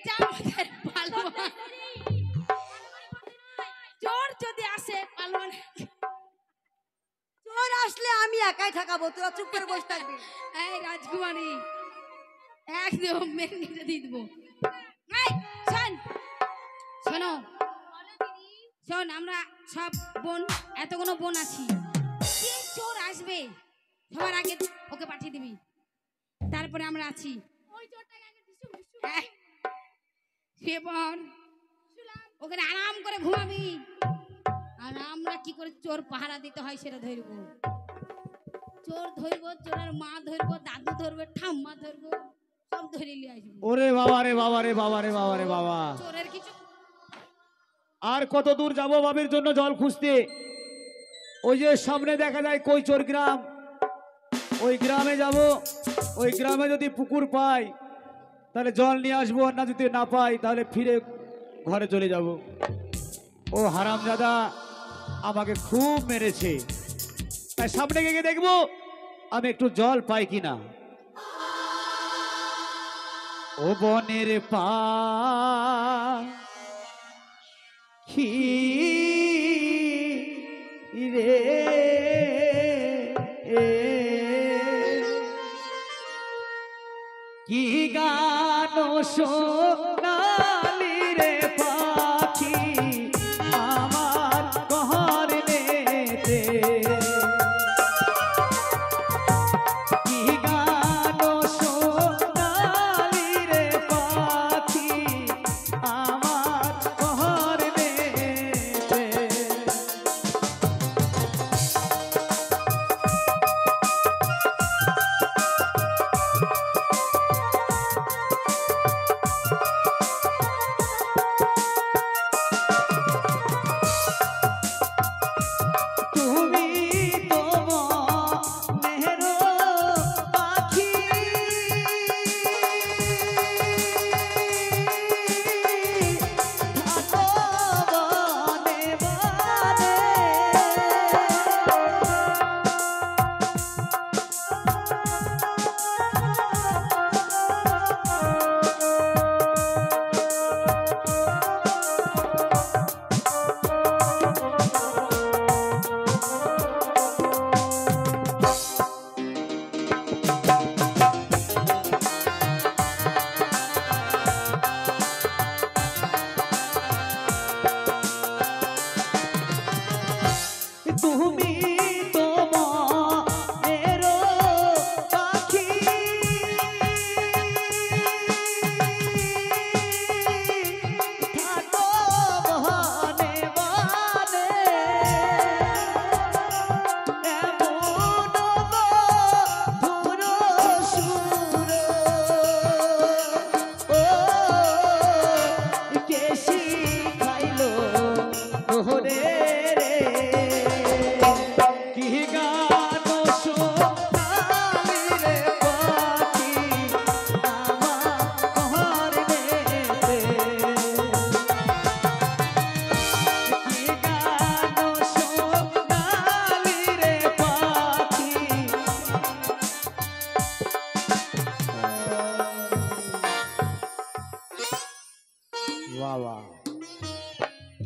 এটা আমাদের পালোয়ান। চোর যদি আসে পালোয়ান, চোর আসলে আমি একাই ঠাকাবো, তোরা চুপ করে বসে থাকবি। এই রাজকুমারী একদম মেরে দিয়ে দেবো। এই শোন, শোনো শোন, আমরা সব বোন, এতগুলো বোন আছি। যে চোর আসবে সবার আগে ওকে পাঠিয়ে দিবি, তারপরে আমরা আছি। ওখানে আরাম করে ঘুমাবি, আর আমরা কি করে চোর পাহারা দিতে হয় সেটা ধরবো। চোর ধরবো, চোরের মা ধরবো, দাদু ধরবে, ঠাম্মা ধরবো, সব ধরে নিয়ে আসবো। ওরে বাবা রে বাবা রে বাবা রে বাবা রে বাবা, চোরের কিছু আর কত দূর যাব বাবির জন্য জল খুঁজতে? ওই যে সামনে দেখা যায় কৈচোর গ্রাম, ওই গ্রামে যাব। ওই গ্রামে যদি পুকুর পাই তাহলে জল নিয়ে আসবো, আর না যদি না পাই তাহলে ফিরে ঘরে চলে যাব। ও হারামজাদা আমাকে খুব মেরেছে, তাই সামনে গিয়ে দেখবো আমি একটু জল পাই কিনা। ও বনের পাখি রে, কি গান শোনালি রে পাখি আমার ঘর নেতে, কি গান শোনালি রে পাখি আমার ঘর নেতে।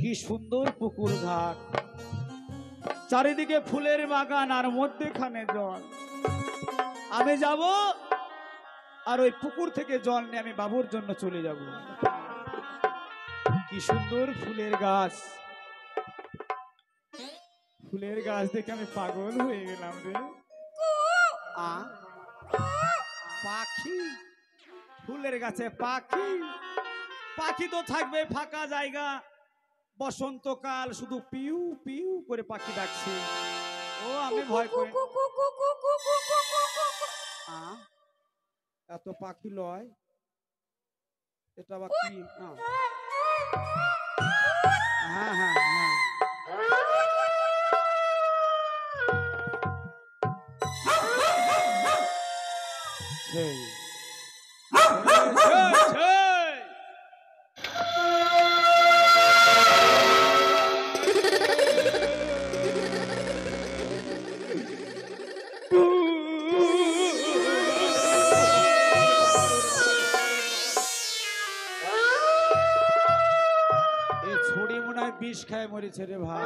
কি সুন্দর পুকুর ঘাট, চারিদিকে ফুলের বাগান, আর মধ্যেখানে জল। আমি যাব আর ওই পুকুর থেকে জল নিয়ে আমি বাবুর জন্য চলে যাব। কি সুন্দর ফুলের গাছ, ফুলের গাছ দেখে আমি পাগল হয়ে গেলাম রে। পাখি, ফুলের গাছে পাখি, পাখি তো থাকবে ফাঁকা জায়গা, বসন্তকাল শুধু পিউ পিউ করে পাখি ডাকছে। ও আমি ভয় করি, এত পাখি লয়, এটা আবার কি? হ্যাঁ হ্যাঁ হ্যাঁ, সেই মরেছে রে ভাই।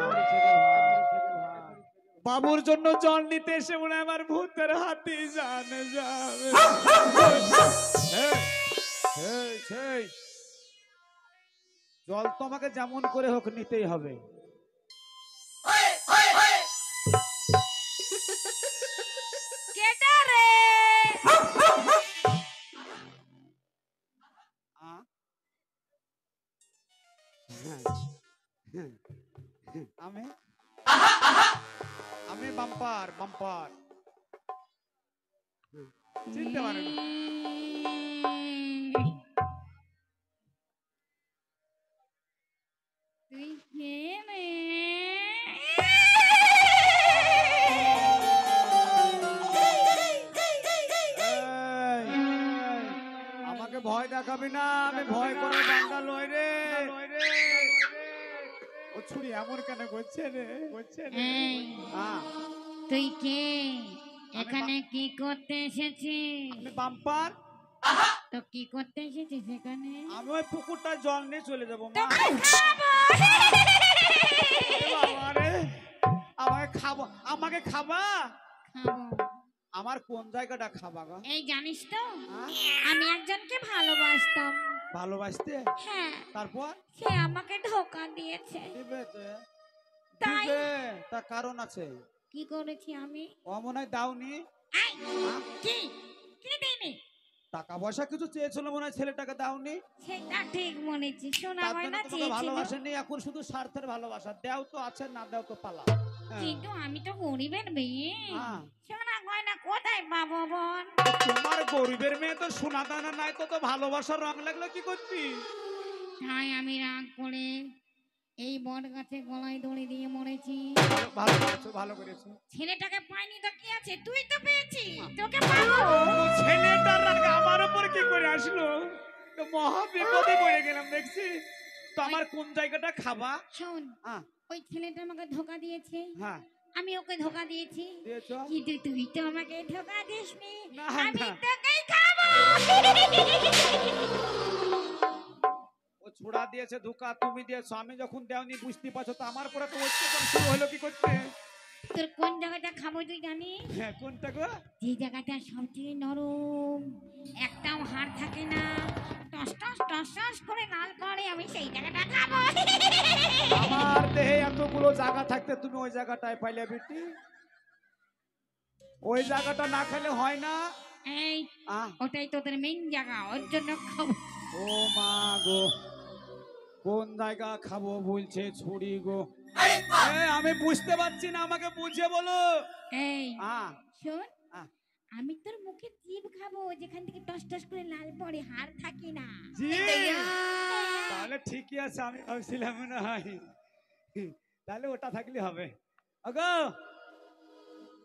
বাবুর জন্য জল নিতে এসে মনে হয় আমার ভূতের হাতি জানে যাবে। জল তো আমাকে যেমন করে হোক নিতেই হবে। কেটা রে? আমি আমি বাম্পার বাম্পার চিনতে পারে না। তুই কে রে? আমাকে ভয় দেখাবি না, আমি ভয় করে বান্দা লই রে। ও ছুরি এমন কেন করছে রে? তুই কে? এখানে কি করতে এসেছিস? আমি বাম্পার। তো কি করতে এসেছিস এখানে? আমি ওই পুকুরটা জল নিয়ে চলে যাবো মা। তোকে খাবো। বাবা রে, আমাকে খাবো, আমাকে খাবা? খাবো। আমার কোন জায়গাটা খাবা গো? এই জানিস তো আমি একজনকে ভালোবাসতাম। ভালোবাসতে? হ্যাঁ। তারপর সে আমাকে ধোকা দিয়েছে। দিবে তো? তাই? দিবে, তার কারণ আছে। কি করেছি আমি? ও মনে হয় দাওনি। এই, কি কি দিইনি? টাকা পয়সা কিছু চেয়েছিল মনে হয়, ছেলেটাকে দাওনি। সেটা ঠিক মনেছি। শোনা তার হয় জন্য না তোমাকে চেয়েছিল। ভালোবাসেনি, এখন শুধু স্বার্থের ভালোবাসা। দেও তো আছে, না দেও তো পালা। হ্যাঁ। কিন্তু আমি তো গরিবের মেয়ে। হ্যাঁ। সোনা গয়না কোথায় পাবো বোন? তোমার গরিবের মেয়ে তো সোনা দানা নাই, তো ভালোবাসার রং লাগলো কি করছি? তাই আমি রাগ করে এই বট গাছে গলায় দড়ি দিয়ে মরেছি। ভালো করেছো, ভালো করেছো। ছেলেটাকে পাইনি তো কি আছে, তুই তো পেয়েছিস, তোকে পাবো। ছেলেটার রাগ আমার উপর কি করে আসলো? তো মহা বিপদে পড়ে গেলাম দেখছি। তো আমার কোন জায়গাটা খাবা? শোন, হ্যাঁ ওই ছেলেটা আমাকে ধোকা দিয়েছে, হ্যাঁ আমি ওকে ধোকা দিয়েছি। দিয়েছো? কিন্তু তুই তো আমাকে ধোকা দিসনি। না, আমি না। তোকেই খাবো। ও ছোড়া দিয়েছে ধোকা, তুমি দিয়েছো। আমি যখন দেওনি বুঝতে পারছো, তো আমার পরে তো অত্যাচার শুরু হলো কি করতে? তোর কোন জায়গাটা খাবো তুই জানিস? হ্যাঁ, কোনটা গো? যে জায়গাটা সবচেয়ে নরম, একটাও হাড় থাকে না, টস টস টস টস করে লাল করে, আমি সেই জায়গাটা খাবো। আমার দেহে এতগুলো জায়গা থাকতে তুমি ওই জায়গাটায় পাইলে বেটি? ওই জায়গাটা না খেলে হয় না। এই, ওটাই তোদের মেইন জায়গা, ওর জন্য খাবো। ও মা গো, কোন জায়গা খাবো বলছে ছুরি গো। আমি বুঝতে পারছি না, আমাকে বুঝিয়ে বলো। এই হ্যাঁ শোন, হ্যাঁ। আমি তোর মুখে জিভ খাবো, যেখান থেকে টস টস করে লাল পড়ে, হাড় থাকে না। জি, তাহলে ঠিকই আছে। আমি ভাবছিলাম না হয় তাহলে ওটা থাকলে হবে। ওগো,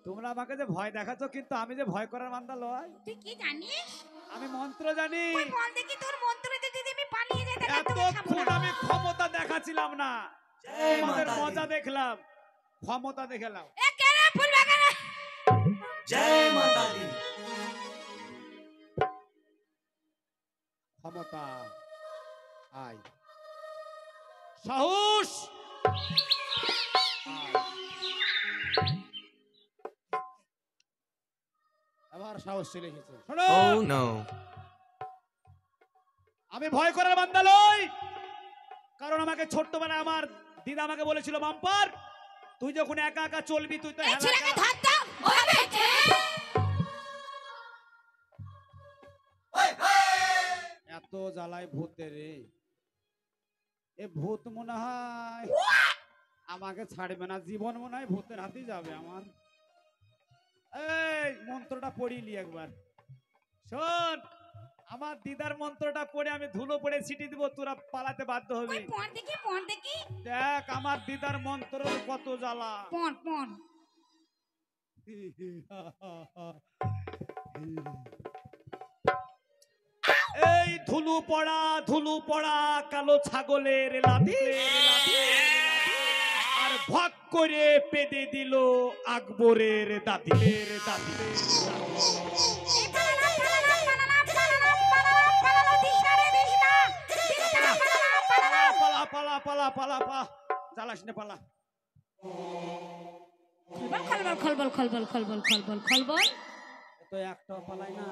তোমরা আমাকে যে ভয় দেখাচ্ছ, কিন্তু আমি যে ভয় করার মান্দা লয়। তুই কি জানিস? আমি মন্ত্র জানি। তুই বল দেখি, তোর মন্ত্রতে যদি আমি পালিয়ে যাই তাহলে তোকে খাবো এতক্ষণ না। আমি ক্ষমতা দেখাচ্ছিলাম না, তোমাদের মজা দেখলাম, ক্ষমতা দেখালাম। এ কে রে ফুল বাগানে? जय माता दी। ক্ষমতা আই, সাহস আয়। আবার সাহস চলে এসেছে। শোনো, Oh no। আমি ভয় করার বান্দা লই। কারণ আমাকে ছোট্টবেলায় আমার দিদা আমাকে বলেছিল, বাম্পার তুই যখন একা একা চলবি, তুই তো এই ছেলেকে ধর দাও, ও বেঁচে। এত জ্বালায় ভূতের রে। এ ভূত মনে হয় আমাকে ছাড়বে না, জীবন মনে হয় ভূতের হাতেই যাবে আমার। এই মন্ত্রটা পড়িলি একবার। শোন, আমার দিদার মন্ত্রটা পড়ে আমি ধুলো পড়ে ছিটি দিব, তোরা পালাতে বাধ্য হবি। ওই পড় দেখি, পড় দেখি। দেখ আমার দিদার মন্ত্র কত জ্বালা। পড় পড়। এই ধুলু পড়া কালো ছাগলের লাথি, আর ভক করে পেদে দিল আকবরের দাদি। চালাস নে পালা। খলবল খলবল খলবল খলবল খলবল খলবল। তো একটাও পালাই না।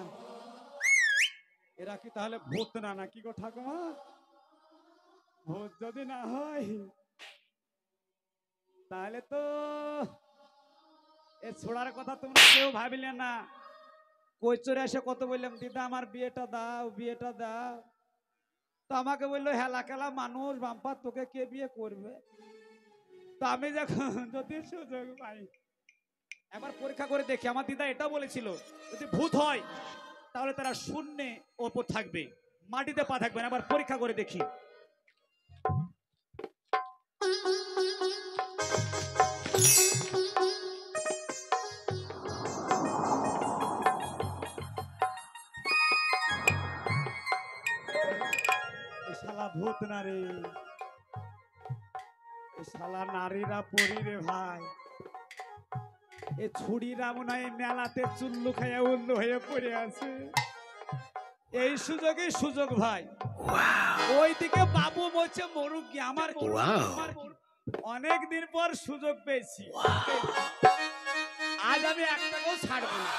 এরা কি তাহলে ভূত না নাকি গো ঠাকুমা? ভূত যদি না হয় তাহলে তো এ ছোড়ার কথা তোমরা কেউ ভাবিলে না। কই চড়ে এসে কত বললাম, দিদা আমার বিয়েটা দাও, বিয়েটা দাও। তো আমাকে বললো হেলা খেলা মানুষ, বাম্পা তোকে কে বিয়ে করবে? তো আমি যখন যদি সুযোগ পাই একবার পরীক্ষা করে দেখি। আমার দিদা এটা বলেছিল, যদি ভূত হয় তাহলে তারা শূন্যে ওপর থাকবে, মাটিতে পা থাকবে না। আবার পরীক্ষা করে দেখি। শালা ভূত না রে, শালা নারীরা পরি রে ভাই। এ ছুরিরা মনে হয় মেলাতে চুল্লু খাইয়া উল্লু হয়ে পড়ে আছে। এই সুযোগই সুযোগ ভাই। ওইদিকে বাবু বলছে মরুক কি আমার, অনেক দিন পর সুযোগ পেয়েছি। আজ আমি একটাকেও ছাড়বো না।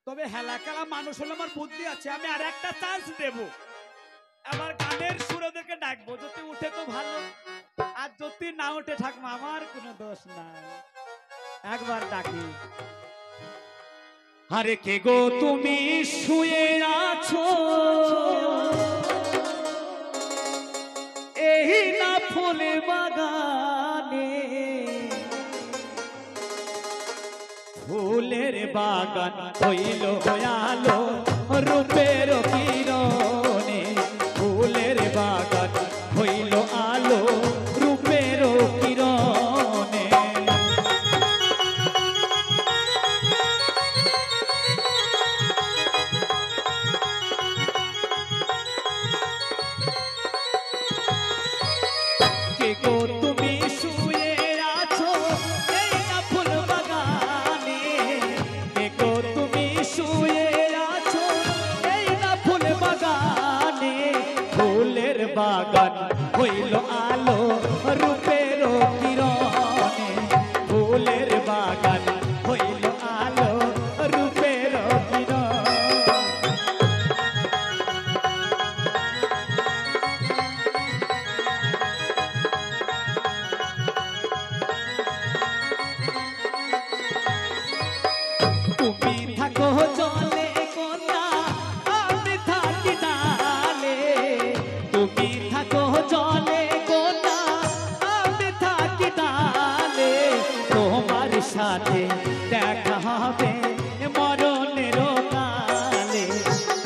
তবে হেলা খেলা মানুষ হলে আমার বুদ্ধি আছে, আমি আর একটা চান্স দেবো। আবার গানের সুর ওদেরকে ডাকবো, যদি উঠে তো ভালো, আর যদি না উঠে থাকবো আমার কোনো দোষ নাই। একবার ডাকি। আরে কে গো তুমি শুয়ে আছো এই না ফুলে বাগানে, ফুলের বাগান হইল আলো রূপের কিরণে, ফুলের বাগান হইল আলো রূপের কিরণে। কে গো তুমি শুয়ে আছো এই না ফুল বাগানে, কে গো তুমি শুয়ে আছো এই না ফুল বাগানে, ফুলের বাগান হইল আলো রূপের কিরণে, ফুলের বাগান হইল আলো রূপের কিরণে। তুমি থাকো জলে কোনা আমি থাকি ডালে, তুমি থাকো জলে কোনা আমি থাকি ডালে, তোমার সাথে দেখা হবে মরণের কালে,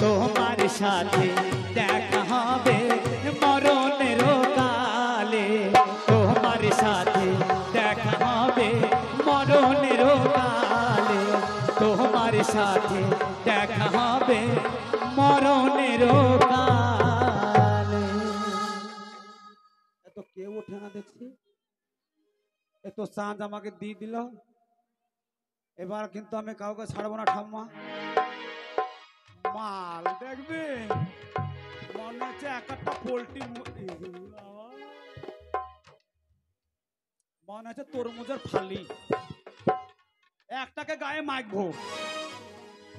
তোমার সাথে দেখা হবে মরণের কালে, তোমার সাথে দেখা হবে মরণের কালে, তোমার সাথে দেখা হবে মরণের কালে। এত কেউ ওঠে না দেখছি, এত চাঁদ আমাকে দিয়ে দিল। এবার কিন্তু আমি কাউকে ছাড়বো না ঠাম্মা। মাল দেখবে মনে হচ্ছে এক একটা পোল্ট্রি, মনে হচ্ছে তরমুজের ফালি। একটাকে গায়ে মাখবো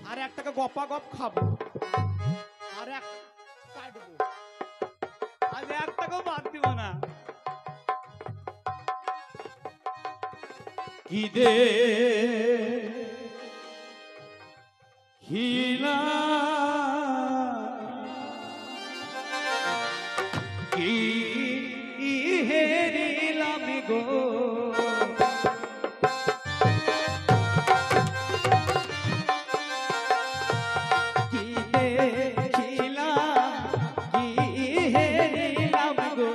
আর একটাকে গপা গপ খাবো আর এক কাটবো, আজ একটাকেও বাদ দিব না। কি দে হিলা কি হেরিলাম গো, কি দেখিলাম কি হেরিলাম গো,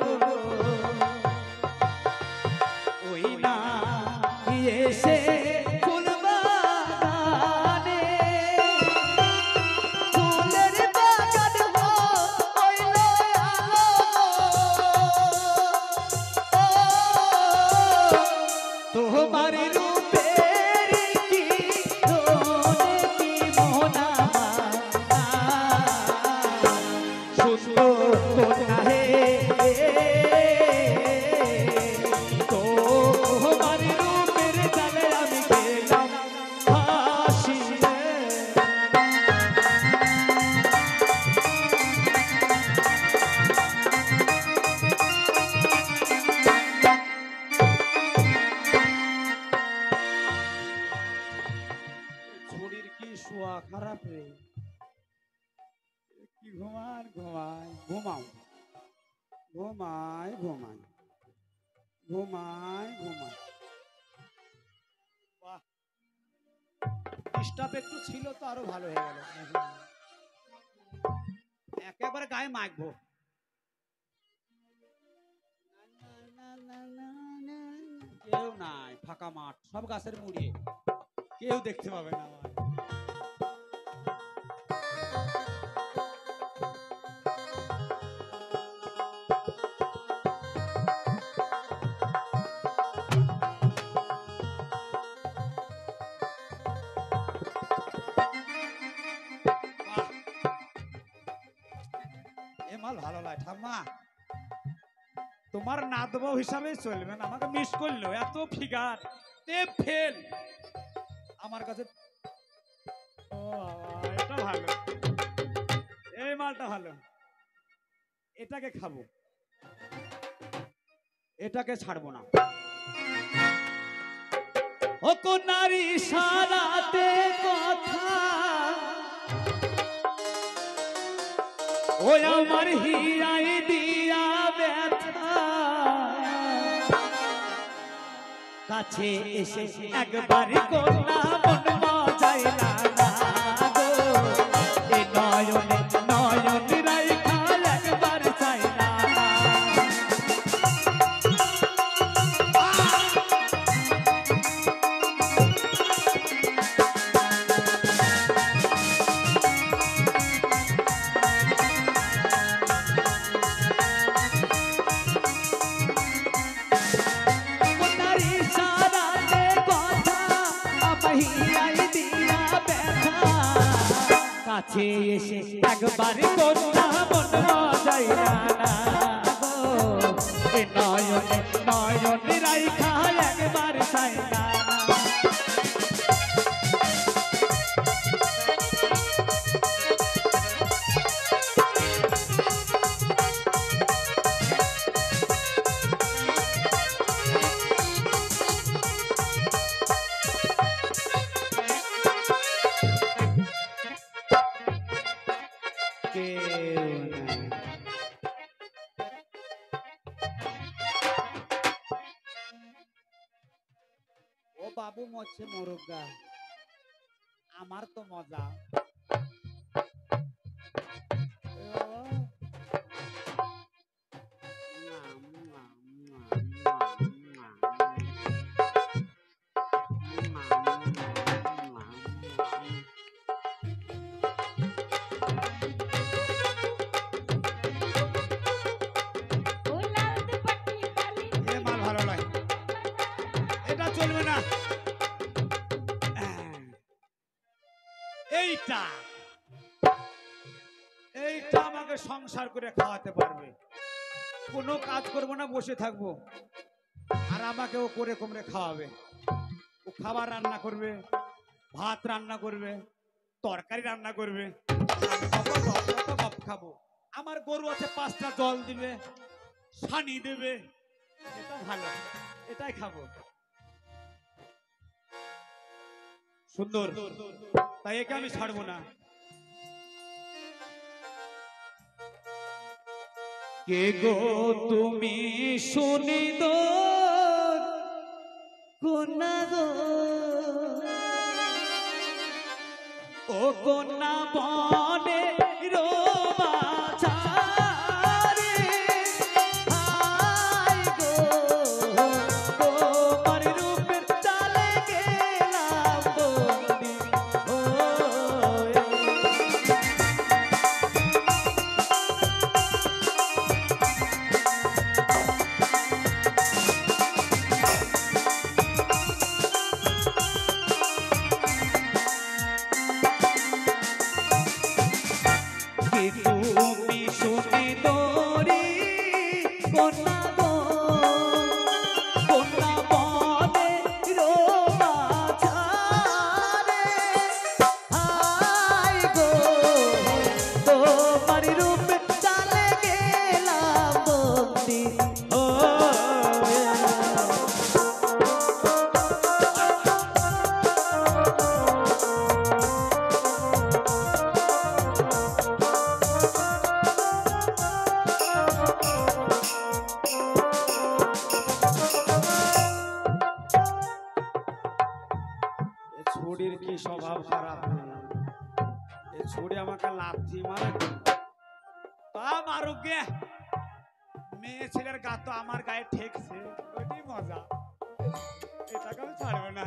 ওই না এসে ফুল শোয়া খারাপ রে, কি ঘুমান ঘুমায়, ঘুমাও, ঘুমায় ঘুমায়, ঘুমায় ঘুমায়। বাহ, ডিস্টার্ব একটু ছিল তো আরো ভালো হয়ে গেল, একেবারে গায়ে মাখবো। কেউ নাই, ফাঁকা মাঠ, সব গাছের মুড়িয়ে, কেউ দেখতে পাবে না আমার। বাহ, এ মাল ভালো লাগে ঠাম্মা, তোমার নাদবউ হিসাবে চলবে না, আমাকে মিস করলো, এত ফিগার ফেল আমার কাছে। ও বাবা, এটা ভালো, এই মালটা ভালো, এটাকে খাবো, এটাকে ছাড়বো না। ও নারী সারাতে কথা, ও আমার হিরাই দিয়া ব্যথা, কাছে এসে একবার কন্যা মন মজাইলা না গো, এ নয়ন নয়ন রাইখা একবার চাইলা না। কাছে এসে একবার কন্যা মন মজাইলা না গো, এ নয়ন নয়ন রাইখা একবার চাইলা না। ও বাবু মরছে মোরগা, আমার তো মজা। চলবে না, এইটা এইটা আমাকে সংসার করে খাওয়াতে পারবে, কোনো কাজ করবো না, বসে থাকবো, আর আমাকে ও করে কমরে খাওয়াবে। ও খাবার রান্না করবে, ভাত রান্না করবে, তরকারি রান্না করবে, খাবো। আমার গরু আছে 5টা, জল দিবে, সানি দেবে, এটা ভালো, এটাই খাবো। সুন্দর, তাই একে আমি ছাড়বো না। কে গো তুমি শুনি দো কন্যা গো, ও কন্যা বনে রোমাচারে, হায় গো তোমার রূপের চালে গেলাম বন্দি হয়ে। কি স্বভাব খারাপ রে। এ ছুড়ে আমাকে লাথি মারে, তা মারুক গে, মেয়ে ছেলের গা তো আমার গায়ে ঠেকছে, ওইটাই মজা, এটাকে আমি ছাড়বো না।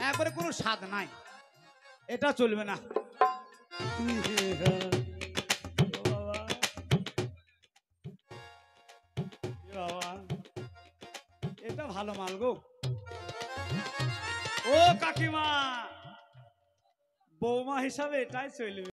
একবারে কোনো স্বাদ নাই, এটা চলবে না। এটা ভালো মাল গো। ও কাকিমা, বৌমা হিসাবে এটাই চলবে।